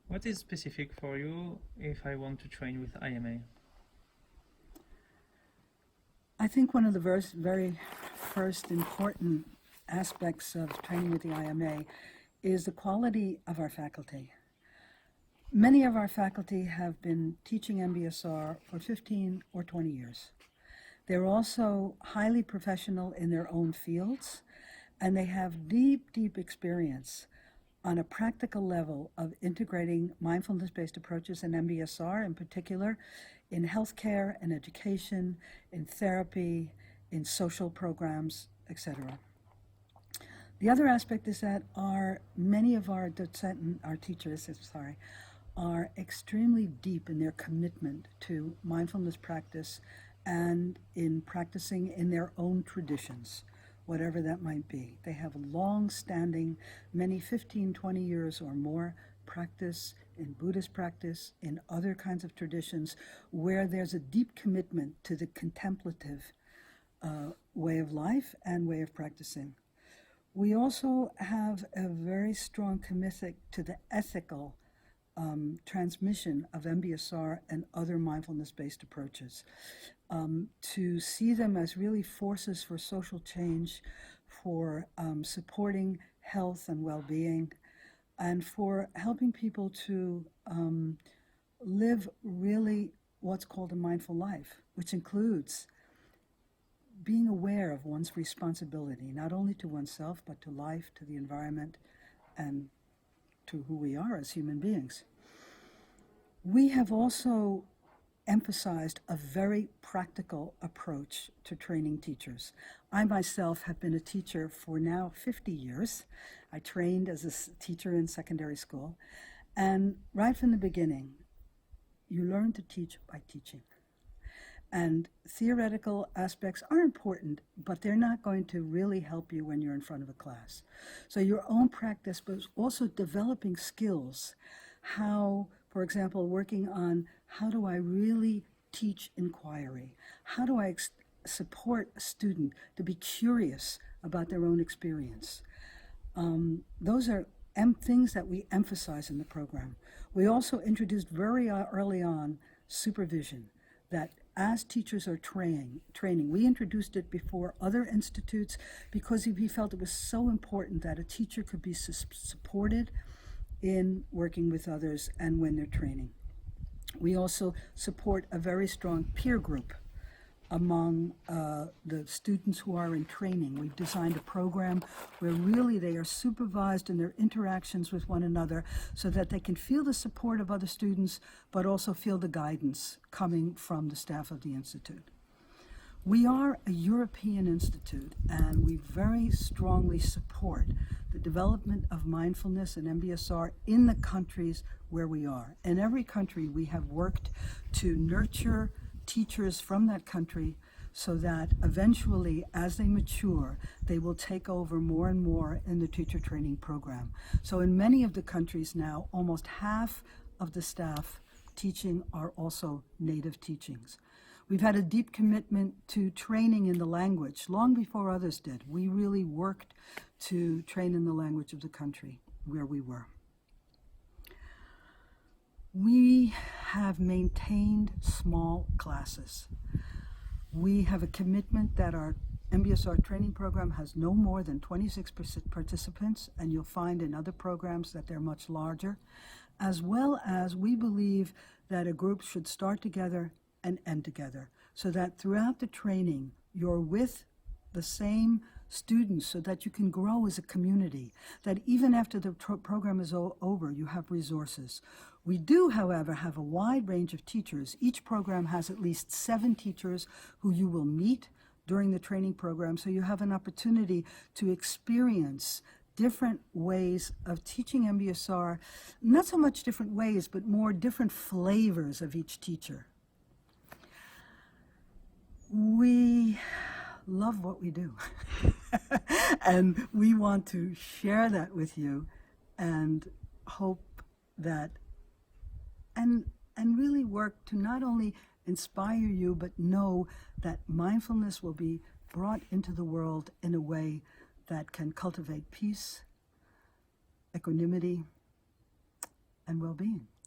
What is specific for you if I want to train with IMA? I think one of the very first important aspects of training with the IMA is the quality of our faculty. Many of our faculty have been teaching Mbsr for 15 or 20 years. They're also highly professional in their own fields, and they have deep experience on a practical level of integrating mindfulness-based approaches in Mbsr, in particular in healthcare and education, in therapy, in social programs, etc. The other aspect is that many of our teachers are extremely deep in their commitment to mindfulness practice and in practicing in their own traditions, whatever that might be. They have long-standing, many 15, 20 years or more practice in Buddhist practice, in other kinds of traditions, where there's a deep commitment to the contemplative way of life and way of practicing. We also have a very strong commitment to the ethical transmission of Mbsr and other mindfulness-based approaches, to see them as really forces for social change, for supporting health and well-being, and for helping people to live really what's called a mindful life, which includes being aware of one's responsibility, not only to oneself, but to life, to the environment, and to who we are as human beings. We have also emphasized a very practical approach to training teachers. I myself have been a teacher for now 50 years. I trained as a teacher in secondary school. And right from the beginning, you learn to teach by teaching. And theoretical aspects are important, but they're not going to really help you when you're in front of a class. So your own practice, but also developing skills, how, for example, working on how do I really teach inquiry? How do I support a student to be curious about their own experience? Those are things that we emphasize in the program. We also introduced very early on supervision, that as teachers are training, we introduced it before other institutes because we felt it was so important that a teacher could be supported in working with others and when they're training. We also support a very strong peer group among the students who are in training. We've designed a program where really they are supervised in their interactions with one another so that they can feel the support of other students, but also feel the guidance coming from the staff of the Institute. We are a European institute, and we very strongly support the development of mindfulness and Mbsr in the countries where we are. In every country, we have worked to nurture teachers from that country so that eventually, as they mature, they will take over more and more in the teacher training program. So in many of the countries now, almost half of the staff teaching are also native teachings. We've had a deep commitment to training in the language long before others did. We really worked to train in the language of the country where we were. We have maintained small classes. We have a commitment that our Mbsr training program has no more than 26 participants, and you'll find in other programs that they're much larger, as well as we believe that a group should start together and end together, so that throughout the training, you're with the same students so that you can grow as a community, that even after the program is over, you have resources. We do, however, have a wide range of teachers. Each program has at least 7 teachers who you will meet during the training program, so you have an opportunity to experience different ways of teaching Mbsr, not so much different ways, but more different flavors of each teacher. We love what we do, and we want to share that with you and hope that, and really work to not only inspire you, but know that mindfulness will be brought into the world in a way that can cultivate peace, equanimity, and well-being.